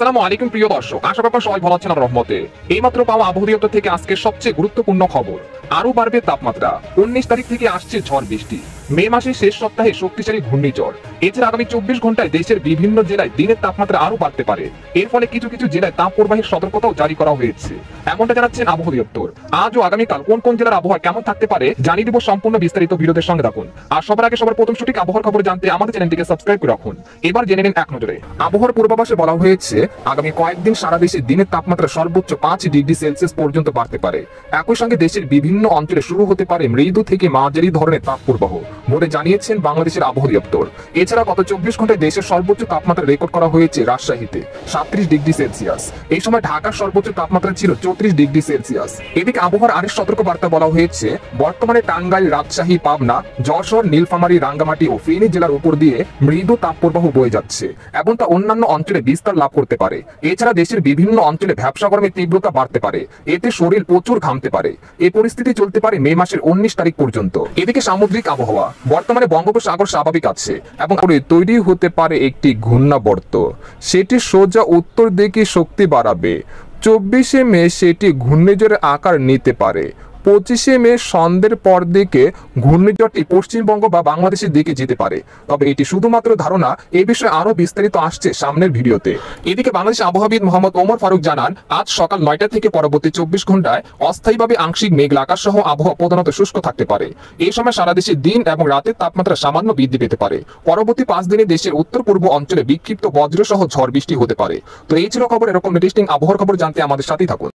আসসালামু আলাইকুম প্রিয় দর্শক, আশা করি সবাই ভালো আছেন রহমতে। এইমাত্র পাওয়া আবহাওয়া দপ্তর থেকে আজকের সবচেয়ে গুরুত্বপূর্ণ খবর, আরো বাড়বে তাপমাত্রা। 19 তারিখ থেকে আসছে ঝড় বৃষ্টি। মে মাসের শেষ সপ্তাহে শক্তিশালী ঘূর্ণিঝড়। এছাড়া আগামী 24 ঘন্টায় দেশের বিভিন্ন জেলায় দিনের তাপমাত্রা আরো বাড়তে পারে। এর ফলে কিছু কিছু জেলায় তাপ প্রবাহের সতর্কতাও জারি করা হয়েছে, এমনটা জানাচ্ছেন আবহাওয়া দপ্তর। আজ ও আগামীকাল কোন কোন জেলার আবহাওয়া কেমন থাকতে পারে জানিয়ে দিব সম্পূর্ণ বিস্তারিত ভিডিওদের সঙ্গে রাখুন। আর সবার আগে সবার প্রথম সঠিক আবহাওয়ার খবর জানতে আমাদের চ্যানেলটিকে সাবস্ক্রাইব করে রাখুন। এবার জেনে নিন এক নজরে। আবহাওয়ার পূর্বাভাসে বলা হয়েছে আগামী কয়েকদিন সারা দেশে দিনের তাপমাত্রা সর্বোচ্চ 5 ডিগ্রি সেলসিয়াস পর্যন্ত বাড়তে পারে। একই সঙ্গে দেশের বিভিন্ন অঞ্চলে শুরু হতে পারে মৃদু থেকে মাঝারি ধরনের তাপপ্রবাহ বলে জানিয়েছেন বাংলাদেশের আবহাওয়া দপ্তর। এছাড়া গত 24 ঘন্টায় দেশের সর্বোচ্চ তাপমাত্রা রেকর্ড করা হয়েছে রাজশাহীতে 37 ডিগ্রি সেলসিয়াস। এই সময় ঢাকার সর্বোচ্চ তাপমাত্রা ছিল 34 ডিগ্রি সেলসিয়াস। এদিকে আবহাওয়ার আরেক সতর্ক বার্তা বলা হয়েছে বর্তমানে টাঙ্গাইল, রাজশাহী, পাবনা, যশোর, নীলফামারী, রাঙ্গামাটি ও ফেনী জেলার উপর দিয়ে মৃদু তাপপ্রবাহ বয়ে যাচ্ছে এবং তা অন্যান্য অঞ্চলে বিস্তার লাভ করতে পারে। এছাড়া দেশের বিভিন্ন অঞ্চলে ভ্যাপসা গরমের তীব্রতা বাড়তে পারে, এতে শরীর প্রচুর ঘামতে পারে। এই পরিস্থিতি চলতে পারে মে মাসের 19 তারিখ পর্যন্ত। এদিকে সামুদ্রিক আবহাওয়া, বর্তমানে বঙ্গোপসাগর স্বাভাবিক আছে এবং তৈরি হতে পারে একটি ঘূর্ণাবর্ত। সেটি সোজা উত্তর দিকে শক্তি বাড়াবে। 24শে মে সেটি ঘূর্ণিঝড়ের আকার নিতে পারে। 25শে মে সন্ধ্যের পর দিকে ঘূর্ণিঝড়টি পশ্চিমবঙ্গ বা বাংলাদেশের দিকে যেতে পারে। তবে এটি শুধুমাত্র ধারণা, এই বিষয়ে আরো বিস্তারিত আসছে সামনের ভিডিওতে। এদিকে বাংলাদেশ আবহাওয়াবিদ মোহাম্মদ ওমর ফারুক জানান, আজ সকাল 9টা থেকে পরবর্তী 24 ঘন্টায় অস্থায়ীভাবে আংশিক মেঘলা আকাশ সহ আবহাওয়া প্রধানত শুষ্ক থাকতে পারে। এই সময় সারা দেশে দিন এবং রাতের তাপমাত্রা সামান্য বৃদ্ধি পেতে পারে। পরবর্তী 5 দিনে দেশের উত্তর পূর্ব অঞ্চলে বিক্ষিপ্ত বজ্র সহ ঝড় বৃষ্টি হতে পারে। তো এই ছিল খবর। এরকম লেটেস্টিং আবহাওয়ার খবর জানতে আমাদের সাথেই থাকুন।